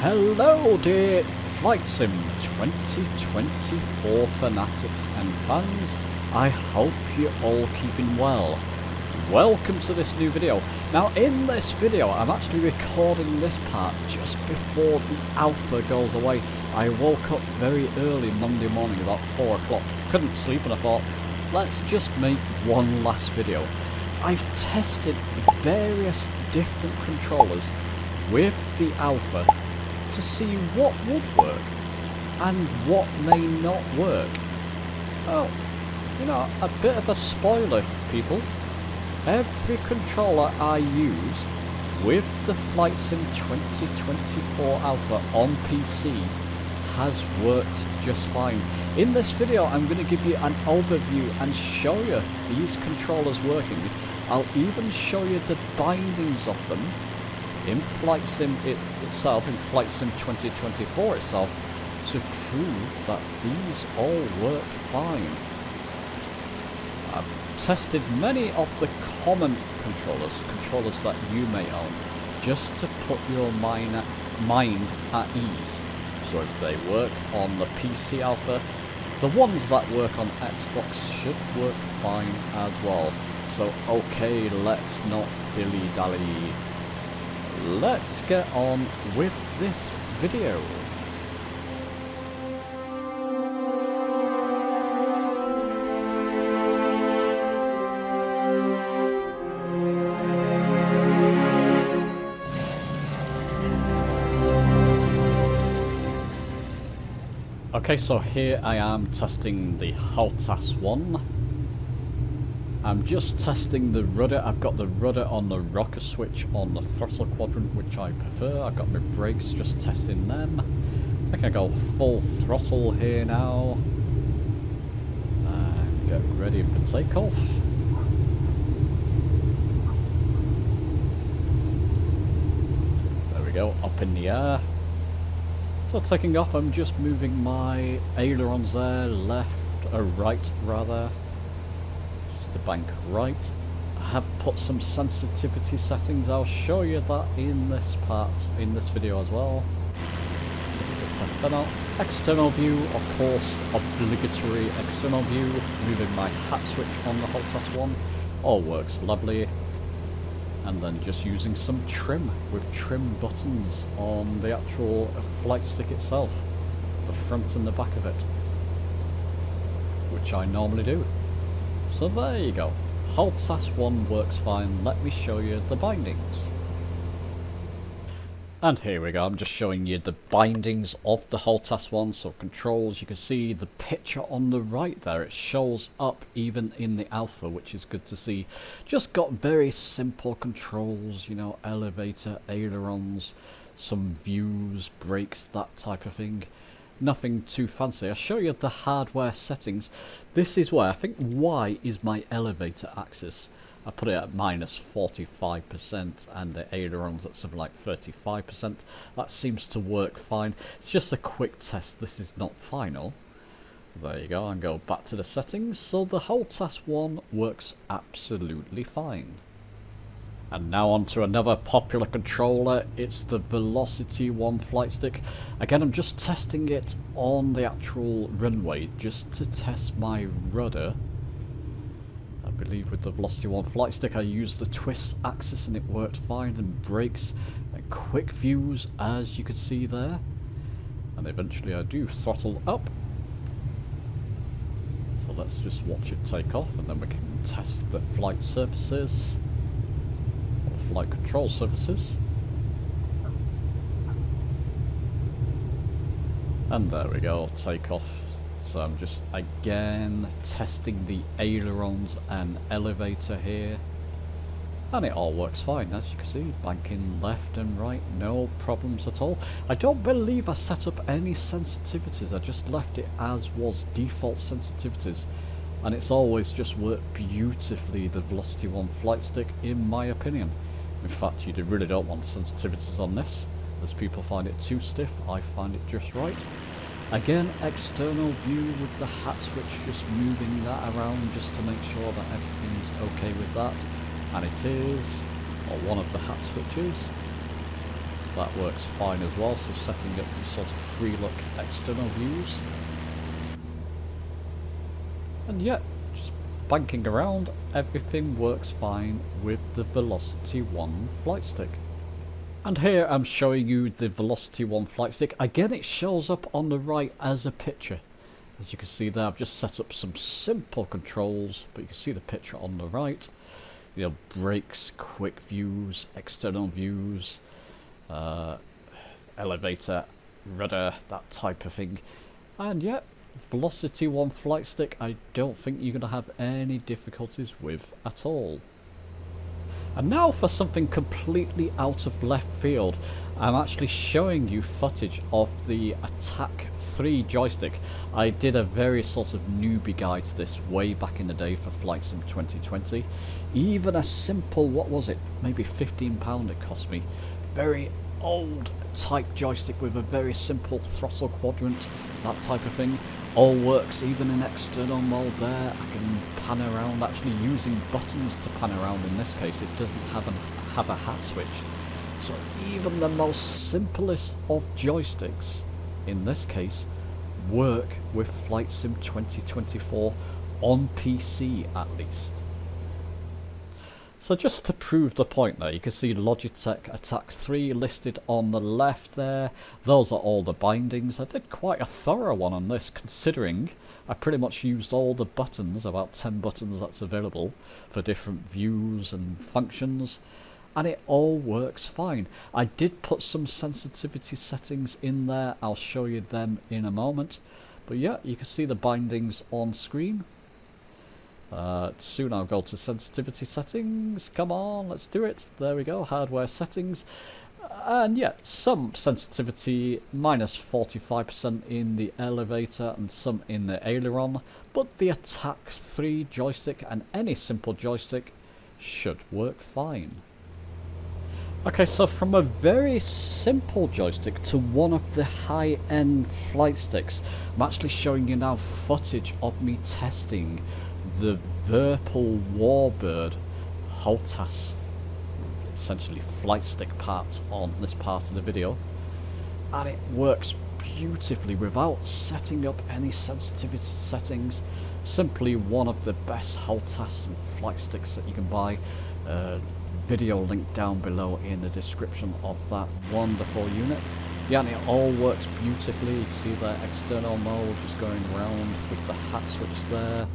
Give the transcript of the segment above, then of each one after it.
Hello dear Flight Sim 2024 fanatics and fans, I hope you're all keeping well. Welcome to this new video. Now in this video I'm actually recording this part just before the alpha goes away. I woke up very early Monday morning about 4 o'clock, couldn't sleep, and I thought let's just make one last video. I've tested various different controllers with the alpha to see what would work and what may not work. Oh, you know, a bit of a spoiler, people. Every controller I use with the Flight Sim 2024 Alpha on PC has worked just fine. In this video I'm going to give you an overview and show you these controllers working. I'll even show you the bindings of them in Flight Sim itself, in Flight Sim 2024 itself, to prove that these all work fine. I've tested many of the common controllers that you may own, just to put your mind at ease. So if they work on the PC Alpha, the ones that work on Xbox should work fine as well. So okay, let's not dilly-dally. Let's get on with this video. Okay, so here I am testing the Hotas One. I'm just testing the rudder. I've got the rudder on the rocker switch on the throttle quadrant, which I prefer. I've got my brakes, just testing them. I think I go full throttle here now. Get ready for takeoff. There we go, up in the air. So taking off, I'm just moving my ailerons there, left, or right rather. To bank right. I have put some sensitivity settings. I'll show you that in this part, in this video as well, just to test them out. External view, of course, obligatory external view. Moving my hat switch on the Hotas One, all works lovely. And then just using some trim with trim buttons on the actual flight stick itself, the front and the back of it, which I normally do. So there you go. Hotas One works fine. Let me show you the bindings. And here we go. I'm just showing you the bindings of the Hotas One. So controls, you can see the picture on the right there. It shows up even in the alpha, which is good to see. Just got very simple controls, you know, elevator, ailerons, some views, brakes, that type of thing. Nothing too fancy. I'll show you the hardware settings. This is where I think Y is my elevator axis. I put it at -45% and the ailerons at something like 35%. That seems to work fine. It's just a quick test. This is not final. There you go. And go back to the settings. So the Hotas One works absolutely fine. And now on to another popular controller. It's the Velocity One flight stick. Again, I'm just testing it on the actual runway just to test my rudder. I believe with the Velocity One flight stick I used the twist axis and it worked fine, and brakes and quick views, as you can see there. And eventually I do throttle up. So let's just watch it take off and then we can test the flight surfaces. Flight control surfaces. And there we go, take off. So I'm just again testing the ailerons and elevator here, and it all works fine, as you can see. Banking left and right, no problems at all. I don't believe I set up any sensitivities. I just left it as was, default sensitivities, and it's always just worked beautifully, the Velocity One flight stick, in my opinion. In fact, you really don't want sensitivities on this, as people find it too stiff. I find it just right. Again, external view with the hat switch, just moving that around just to make sure that everything's okay with that. And it is, or one of the hat switches. that works fine as well. So setting up these sort of free look external views. And yeah, just banking around, everything works fine with the Velocity One flight stick. And here I'm showing you the Velocity One flight stick. Again, it shows up on the right as a picture. As you can see there, I've just set up some simple controls, but you can see the picture on the right. You know, brakes, quick views, external views, elevator, rudder, that type of thing. And yeah, Velocity One flight stick, I don't think you're going to have any difficulties with at all. And now for something completely out of left field. I'm actually showing you footage of the Attack 3 joystick. I did a very sort of newbie guide to this way back in the day for Flight Sim 2020. Even a simple, what was it, maybe £15 it cost me. Very old type joystick with a very simple throttle quadrant, that type of thing. All works even in external mode there. I can pan around actually using buttons to pan around. In this case it doesn't have a hat switch. So even the most simplest of joysticks in this case work with Flight Sim 2024 on PC at least. So just to prove the point there, you can see Logitech Attack 3 listed on the left there. Those are all the bindings. I did quite a thorough one on this, considering I pretty much used all the buttons, about 10 buttons that's available for different views and functions, and it all works fine. I did put some sensitivity settings in there, I'll show you them in a moment. But yeah, you can see the bindings on screen. Soon I'll go to sensitivity settings. Come on, let's do it. There we go, hardware settings. And yeah, some sensitivity, minus 45% in the elevator and some in the aileron. But the Attack 3 joystick and any simple joystick should work fine. Okay, so from a very simple joystick to one of the high-end flight sticks, I'm actually showing you now footage of me testing the Virpil Warbird Hotas, essentially flight stick part on this part of the video, and it works beautifully without setting up any sensitivity settings. Simply one of the best Hotas and flight sticks that you can buy. Video link down below in the description of that wonderful unit. Yeah, and it all works beautifully. You can see the external mode just going around with the hat switch there,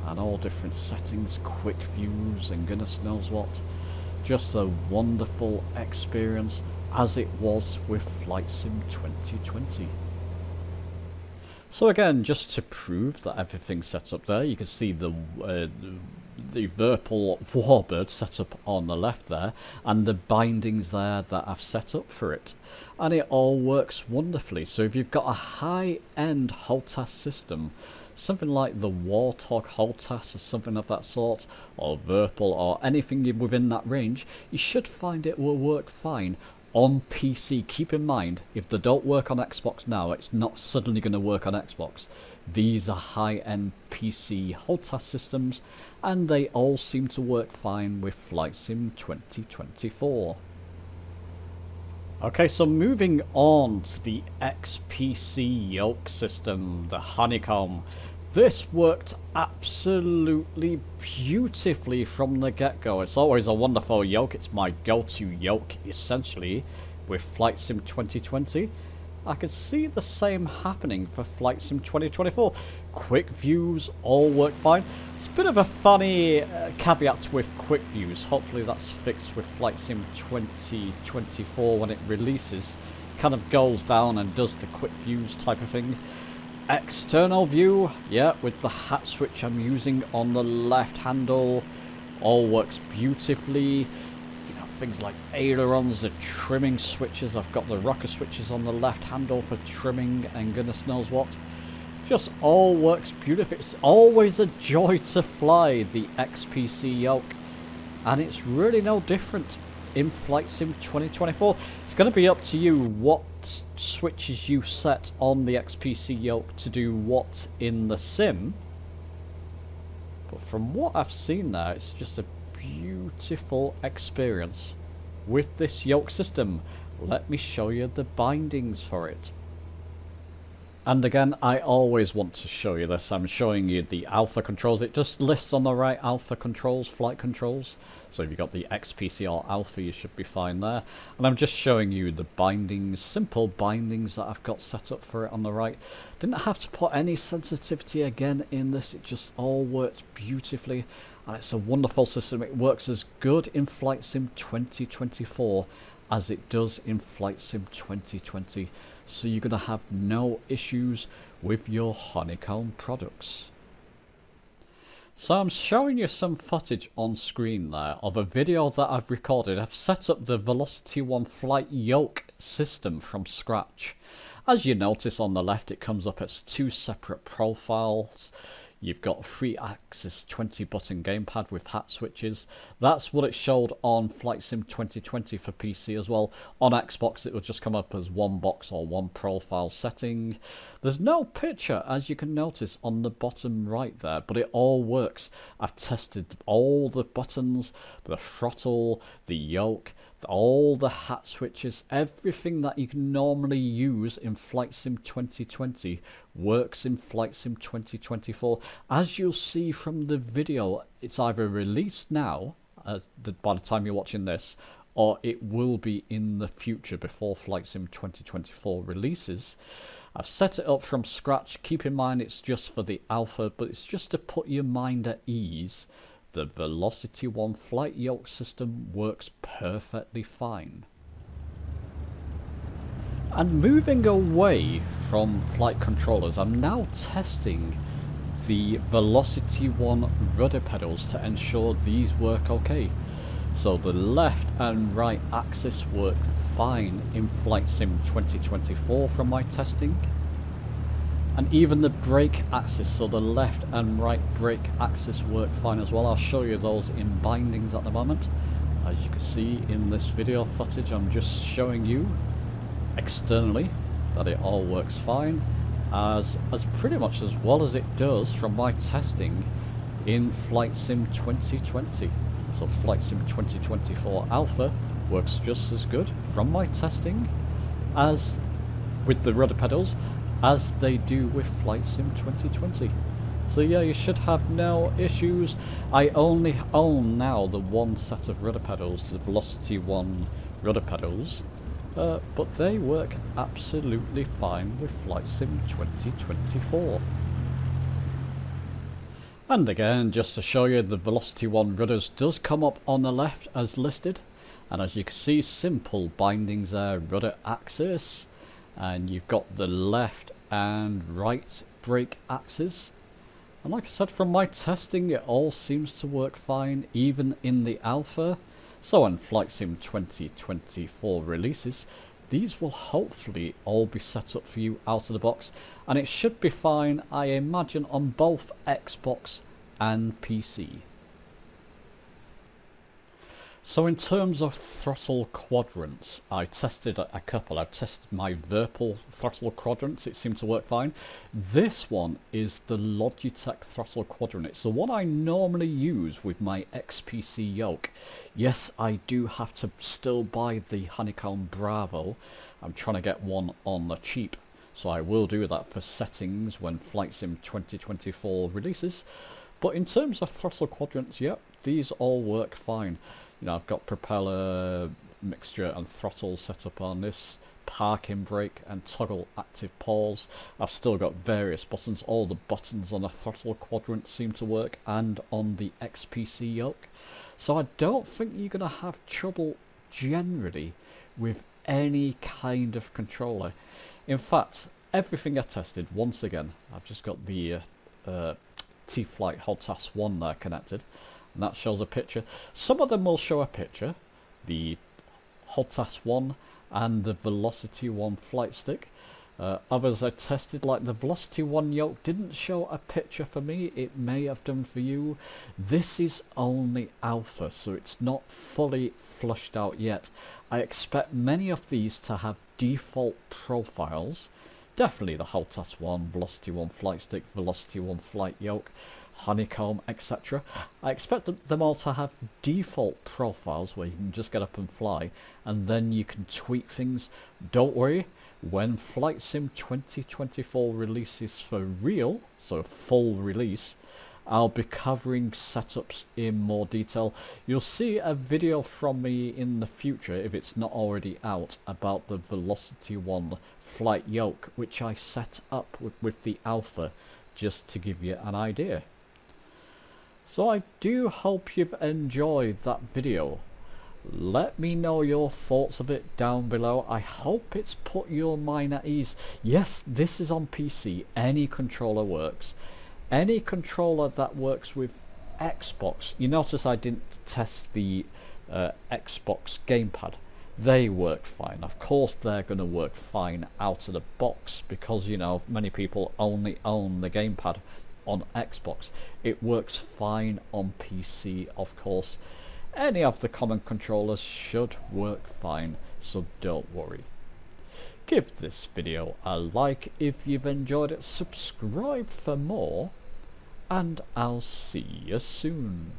and all different settings, quick views and goodness knows what. Just a wonderful experience, as it was with Flight Sim 2020. So again, just to prove that everything's set up there, you can see the Virpil Warbird set up on the left there, and the bindings there that I've set up for it, and it all works wonderfully. So if you've got a high-end Hotas system, something like the Warthog Hotas or something of that sort, or Virpil or anything within that range, you should find it will work fine on PC. Keep in mind, if they don't work on Xbox now, it's not suddenly going to work on Xbox. These are high-end PC Hotas systems, and they all seem to work fine with Flight Sim 2024. Okay, so moving on to the XPC Yoke system, the Honeycomb. This worked absolutely beautifully from the get-go. It's always a wonderful yoke. It's my go-to yoke, essentially, with Flight Sim 2020. I could see the same happening for Flight Sim 2024. Quick views all work fine. It's a bit of a funny caveat with quick views. Hopefully that's fixed with Flight Sim 2024 when it releases. Kind of goes down and does the quick views type of thing. External view, yeah, with the hat switch I'm using on the left handle, all works beautifully. You know, things like ailerons, the trimming switches, I've got the rocker switches on the left handle for trimming and goodness knows what. Just all works beautifully. It's always a joy to fly the XPC Yoke, and it's really no different in Flight Sim 2024. It's going to be up to you what switches you set on the XPC Yoke to do what in the sim, but from what I've seen there, it's just a beautiful experience with this yoke system. let me show you the bindings for it. And again, I always want to show you this. I'm showing you the alpha controls. It just lists on the right alpha controls, flight controls. So if you've got the XPC or alpha, you should be fine there. And I'm just showing you the bindings, simple bindings that I've got set up for it on the right. Didn't have to put any sensitivity again in this. It just all worked beautifully. And it's a wonderful system. It works as good in Flight Sim 2024 as it does in Flight Sim 2020, so you're going to have no issues with your Honeycomb products. So I'm showing you some footage on screen there of a video that I've recorded. I've set up the Velocity One Flight Yoke system from scratch. As you notice on the left, it comes up as two separate profiles. You've got a 3-axis 20-button gamepad with hat switches. That's what it showed on Flight Sim 2020 for PC as well. On Xbox, it would just come up as one box or one profile setting. There's no picture, as you can notice on the bottom right there, but it all works. I've tested all the buttons, the throttle, the yoke, all the hat switches, everything that you can normally use in Flight Sim 2020 works in Flight Sim 2024. As you'll see from the video, it's either released now, by the time you're watching this, or it will be in the future before Flight Sim 2024 releases. I've set it up from scratch. Keep in mind it's just for the alpha, but it's just to put your mind at ease. The Velocity One Flight Yoke system works perfectly fine. And moving away from flight controllers, I'm now testing the Velocity One rudder pedals to ensure these work okay. So the left and right axis work fine in Flight Sim 2024 from my testing. And even the brake axis, so the left and right brake axis work fine as well. I'll show you those in bindings at the moment. As you can see in this video footage, I'm just showing you externally that it all works fine, as pretty much as well as it does from my testing in Flight Sim 2020. So Flight Sim 2024 Alpha works just as good from my testing as with the rudder pedals as they do with Flight Sim 2020. So yeah, you should have no issues. I only own now the one set of rudder pedals, the Velocity One rudder pedals, but they work absolutely fine with Flight Sim 2024. And again, just to show you, the Velocity One rudders does come up on the left as listed, and as you can see, simple bindings there, rudder axis, and you've got the left and right brake axis. And like I said, from my testing, it all seems to work fine, even in the alpha. So when Flight Sim 2024 releases, these will hopefully all be set up for you out of the box, and it should be fine, I imagine, on both Xbox and PC. So in terms of throttle quadrants, I tested a couple. I've tested my Virpil throttle quadrants, it seemed to work fine. This one is the Logitech throttle quadrant. It's the one I normally use with my XPC Yoke. Yes, I do have to still buy the Honeycomb Bravo. I'm trying to get one on the cheap, so I will do that for settings when Flight Sim 2024 releases. But in terms of throttle quadrants, yep, these all work fine. You know, I've got propeller, mixture and throttle set up on this, parking brake and toggle active pause. I've still got various buttons. All the buttons on the throttle quadrant seem to work, and on the XPC Yoke. So I don't think you're going to have trouble generally with any kind of controller. In fact, everything I tested, once again, I've just got the T-Flight Hotas One there connected, and that shows a picture. Some of them will show a picture, the Hotas One and the Velocity One Flightstick. Others I tested, like the Velocity One Yoke, didn't show a picture for me. It may have done for you. This is only alpha, so it's not fully flushed out yet. I expect many of these to have default profiles Definitely the Hotas One, Velocity One Flightstick, Velocity One Flight Yoke, Honeycomb, etc. I expect them all to have default profiles where you can just get up and fly, and then you can tweak things. Don't worry, when Flight Sim 2024 releases for real, so full release, I'll be covering setups in more detail. You'll see a video from me in the future, if it's not already out, about the Velocity One Flight Yoke, which I set up with the alpha, just to give you an idea. So I do hope you've enjoyed that video. Let me know your thoughts of it down below. I hope it's put your mind at ease. Yes, this is on PC. Any controller works. Any controller that works with Xbox. You notice I didn't test the Xbox gamepad. They work fine. Of course they're going to work fine out of the box because, you know, many people only own the gamepad on Xbox. It works fine on PC, of course. Any of the common controllers should work fine, so don't worry. Give this video a like if you've enjoyed it, subscribe for more, and I'll see you soon.